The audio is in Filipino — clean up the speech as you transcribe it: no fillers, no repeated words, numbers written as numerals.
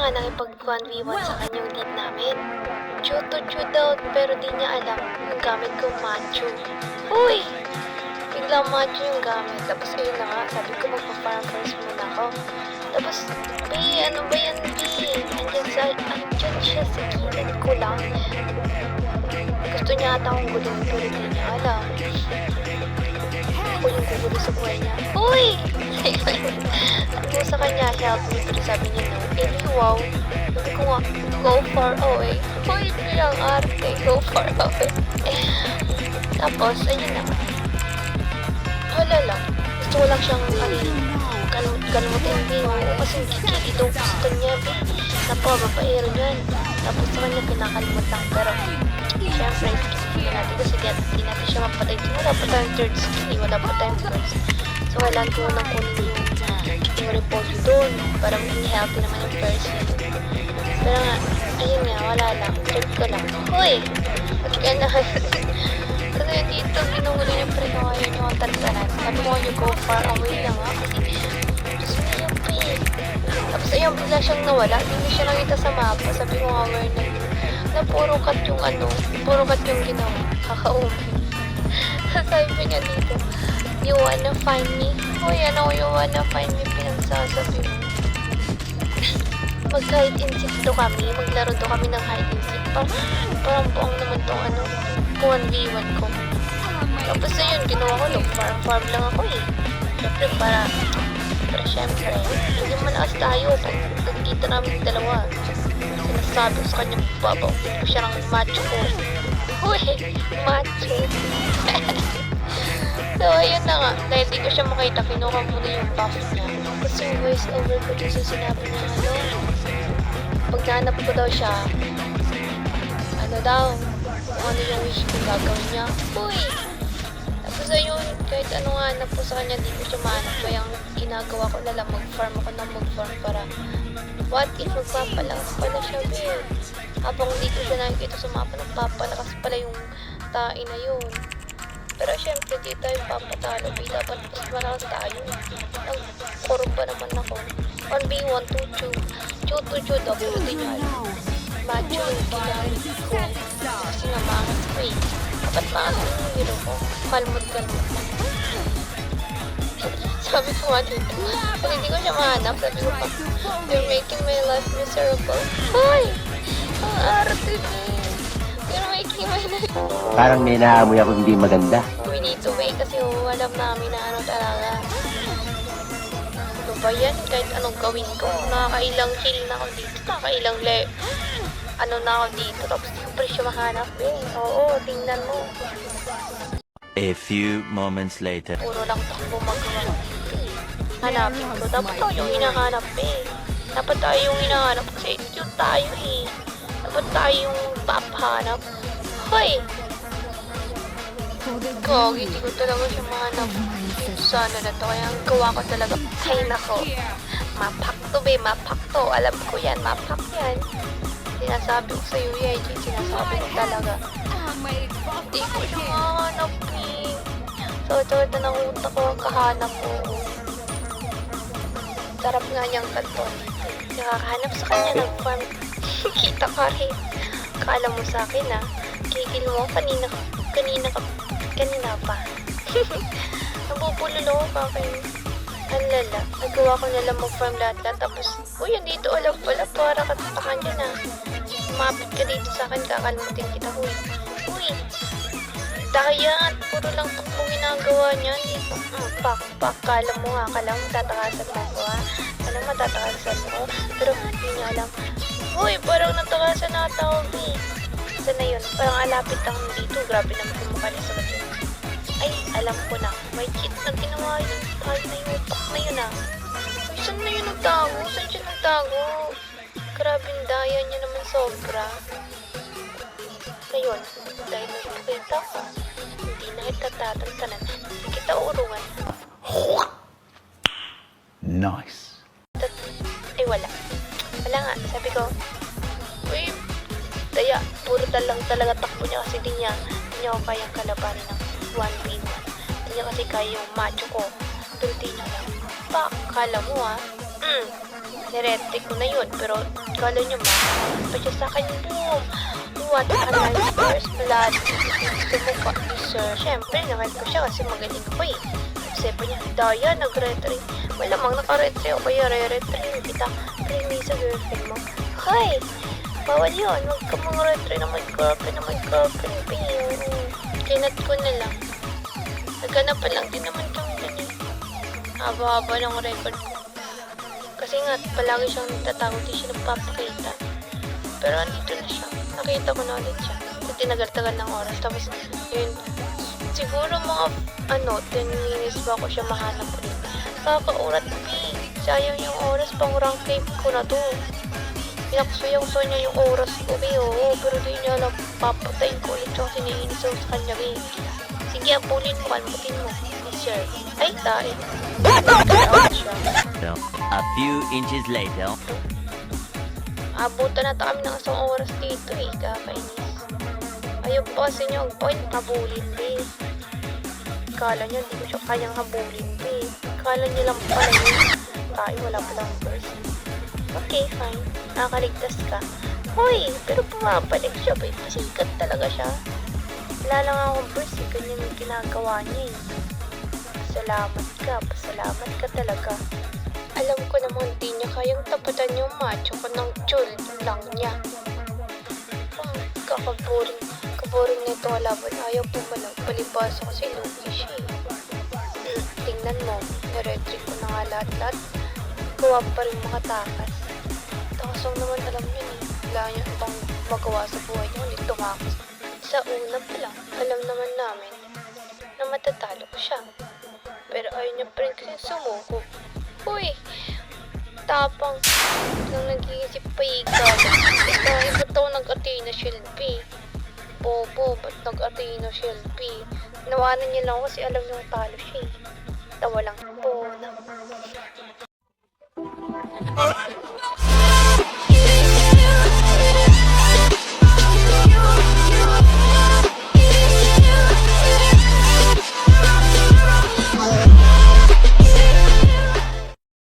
nga nakipag 1v1 sa kanyang team namin. Chu to chu daw, pero di niya alam yung gamit kong macho. Uy! Biglang macho yung gamit. Tapos ayun na nga, sabi ko magpa-farm first muna ako. Tapos, B, ano ba yan, B? Andyan siya sa gilid ko lang. Gusto niya ata akong gulong, pero di niya alam. Ako yung gugulo sa buhay niya. Uy! Ano sa kanya, help me, pero sabi niya no. Eh, wow. Sabi ko nga, go far away. Uy, bilang arte, go far away. Tapos, ayun na. Wala lang. Gusto ko lang siyang kalimutin din. Kasi kikili daw gusto niya. Napakababaero niyan. Tapos sa kanya pinakalimot lang. Pero, syempre, skip natin kasi di natin siya mapatay. Wala pa tayong third skill. Wala pa tayong first. So, kailangan ko nang kunin yung report doon. Para maging healthy naman yung person. Pero nga, ayun nga, wala lang. Trip ko lang. Hoy! Kaya na. Kasi dito, ginugulo yung precaution yung tantanan. Sabi ko yung go far away lang ha. Kasi, just me yung pin. Tapos ayun, bigla siyang nawala. Hindi siya nakita sa mapa. Sabi ko nga, where na yun. Na puro cut yung puro cut yung ginawa. Kakaumi. Sabi niya dito, you wanna find me? Hoy, ano, you wanna find me? Pinagsasabi mo. Mag-hide and seek to kami. Maglaro to kami ng hide and seek. Parang buong naman tong 1v1 ko. Tapos ayun, ginawa ko lang. Farm lang ako eh. Siyempre, hindi mo nakas tayo. Pag nagkita namin dalawa, sinasabi ko sa kanya, babautin ko siya ng macho ko. Uy, macho. So, ayun na nga. Dahil di ko siya makita, kinuha muna yung buff niya. Kasi yung voice over ko dun sa sinabi niya, pag nahanap ko daw siya, ano yung wish ko gagawin niya. Uy! Tapos ayun, kahit anong hanap ko sa kanya, di ko siya mahanap. Kaya ang ginagawa ko na lang, mag-farm ako ng mag-farm para what if magpapalakas pala siya, babe? Habang hindi ko siya nakikita sa mapa, nagpapalakas pala yung tae na yun. Pero syempre, di tayo papatalo, babe. Dapat mas malakas tayo. Nag-kurog pa naman ako. 1v1, 2-2. 2-2 daw, pero di niya alam. Macho yung ginamit ko. Kasi nga maangas ko eh. Dapat maangas yung hero ko. Kalmot lang. Sabi ko nga dito. Pag hindi ko siya mahanap, sabi ko pa, you're making my life miserable. Hoy! Ang arte mo. You're making my life. Parang may naamoy ako hindi maganda. We need to wait kasi alam namin na ano talaga. Ano ba yan? Kahit anong gawin ko. Nakakailang kill na ako dito. Nakakailang na ako dito. Tapos di ko pa rin siya mahanap eh. Oo, tingnan mo. A few moments later. Puro lang takbo magawa dito eh. Hanapin ko. Dapat tayo yung hinahanap eh. Dapat tayo yung hinahanap kasi yun tayo eh. Dapat tayo yung papahanap. Hoy! Gagi, hindi ko talaga siya mahanap. Sana na to. Kaya ang gawa ko talaga. Ay nako. Mapakto be, mapakto. Alam ko yan, mapak yan. Sinasabi ko sa'yo, YG. Sinasabi ko talaga. Hindi ko siya mahanap eh. So, ito ng utak ko ang kahanap ko. Sarap nga niyang kanton. Nakakahanap sa kanya ng farm. Kita ka rin. Kala mo sa akin ah. Kikil mo kanina pa. Nabubulolo ka kayo. Ang lala. Nagawa ko na lang mag-farm lahat. Tapos, uy, dito alam pala. Para katapakan dyan ah. Mapit ka dito sa akin. Kakalmutin kita. Uy. Dayat. Puro lang takbong ginagawa niya. Pak. Kala mo nga. Kala mo tatakasan mo ko ha. Kala mo tatakasan mo. Pero hindi niya alam. Uy, parang natakasan na tao eh. Sana yun. Parang alapit lang dito. Grabe naman kumukha niya sa batin. Ay, alam ko na. May cheat na ginawa yun. Ay, na yung utak na yun ah. Uy, saan na yun nagtago? Saan siya nagtago? Grabe yung daya niya naman sobra. Ngayon, dahil nakikita ko, hindi na kita tatantanan. Hindi kita urungan. Nice. Ay, wala. Wala nga. Sabi ko, uy, daya, puro lang talaga takbo niya kasi di niya ako kayang kalabanin ng 1v1. Hindi niya kasi kaya yung macho ko. Pero di niya lang. Kala mo niretrick ko na yun. Pero kala nyo ma, pa siya sa akin, boom! What a nice first blood. Gusto mo pa, sir. Siyempre, naman ko siya kasi magaling ako eh. Sabi pa niya, Daya, nag-retry. Malamang naka-retry o kaya re-retry kita. Pringay sa girlfriend mo. Hoy! Bawal yun. Huwag ka mga retry na may girlfriend, Kinat ko na lang. Naganapan lang din naman kami dun eh. Haba-haba ng record ko. Kasi nga, palagi siyang nagtatawag, di siya nagpapakita. Pero andito na siya. Nakita ko na ulit siya. Tinagal-tagal ng oras. Tapos, yun, siguro mga, 10 minutes ba ako siya mahanap ulit. Kakaurat, P. Sayang yung oras, pang rank cape ko na to. Pinaksuyaw-so niya yung oras ko, P. Oo, pero di niya alam, papatayin ko ulit yung sinainis sa kanya, P. Sige, apulin mo, kalmutin mo. Sir. Ay, tayo. Nagkataon siya. A few inches later. Abutan na kami ng isang oras dito eh, kakainis. Ayaw pa kasi nyo, habulin eh. Kala nyo, hindi ko siya kayang habulin eh. Kala nyo lang pala yun. Tayo, wala palang burst. Okay, fine. Nakakaligtas ka. Hoy, pero pumapalik siya, babe. Sikat talaga siya. Wala lang akong burst eh. Ganyan yung ginagawa niya eh. Pasalamat ka talaga. Alam ko naman di niya kayang tapatan yung macho ko ng chul lang niya. Kaboring na itong laban. Ayaw pumalag. Palibasa ko si Lucky siya. Tingnan mo, niretrick ko na nga lahat-lahat. Gawa pa rin makatakas. Takasong naman alam niya eh. Wala niya ibang magawa sa buhay niya. Ulit tumakas. Sa una pa lang, alam naman namin na matatalo ko siya. Pero ayaw niya pa rin kasi sumuko. Uy! Tapang nang nag-iisip pa ikaw. Ikaw, ba't ako nag-Athena Shelby? Bobo, ba't nag-Athena Shelby? Nawanan niya lang kasi alam niyang talo siya eh. Tawa lang po.